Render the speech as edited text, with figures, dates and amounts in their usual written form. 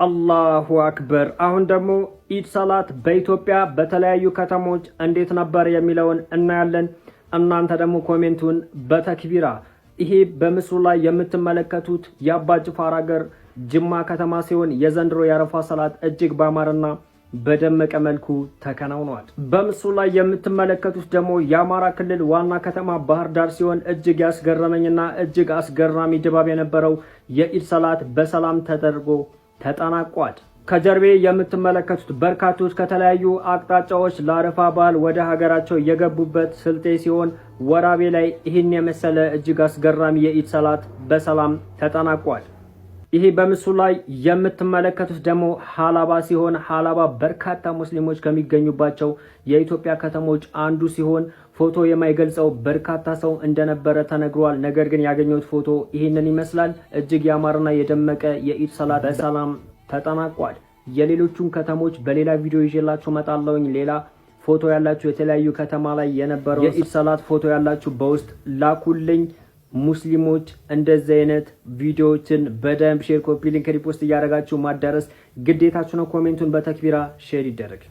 አላሁ አክበር። አሁን ደግሞ ኢድ ሰላት በኢትዮጵያ በተለያዩ ከተሞች እንዴት ነበር የሚለውን እናያለን። እናንተ ደግሞ ኮሜንቱን በተክቢራ ይሄ በምስሉ ላይ የምትመለከቱት የአባ ጅፋር ሀገር ጅማ ከተማ ሲሆን የዘንድሮ የአረፋ ሰላት እጅግ ባማረና በደመቀ መልኩ ተከናውኗል። በምስሉ ላይ የምትመለከቱት ደግሞ የአማራ ክልል ዋና ከተማ ባህር ዳር ሲሆን እጅግ ያስገረመኝና እጅግ አስገራሚ ድባብ የነበረው የኢድ ሰላት በሰላም ተደርጎ ተጠናቋል። ከጀርቤ የምትመለከቱት በርካቶች ከተለያዩ አቅጣጫዎች ለአረፋ በዓል ወደ ሀገራቸው የገቡበት ስልጤ ሲሆን ወራቤ ላይ ይህን የመሰለ እጅግ አስገራሚ የኢድ ሰላት በሰላም ተጠናቋል። ይሄ በምስሉ ላይ የምትመለከቱት ደግሞ ሀላባ ሲሆን ሀላባ በርካታ ሙስሊሞች ከሚገኙባቸው የኢትዮጵያ ከተሞች አንዱ ሲሆን ፎቶ የማይገልጸው በርካታ ሰው እንደነበረ ተነግሯል። ነገር ግን ያገኘሁት ፎቶ ይህንን ይመስላል። እጅግ ያማረና የደመቀ የኢድ ሰላት በሰላም ተጠናቋል። የሌሎቹን ከተሞች በሌላ ቪዲዮ ይዤላችሁ መጣለሁኝ። ሌላ ፎቶ ያላችሁ የተለያዩ ከተማ ላይ የነበረው የኢድ ሰላት ፎቶ ያላችሁ በውስጥ ላኩልኝ። ሙስሊሞች እንደዚህ አይነት ቪዲዮዎችን በደንብ ሼር፣ ኮፒ ሊንክ፣ ሪፖስት እያደረጋችሁ ማዳረስ ግዴታችሁ ነው። ኮሜንቱን በተክቢራ ሼር ይደረግ።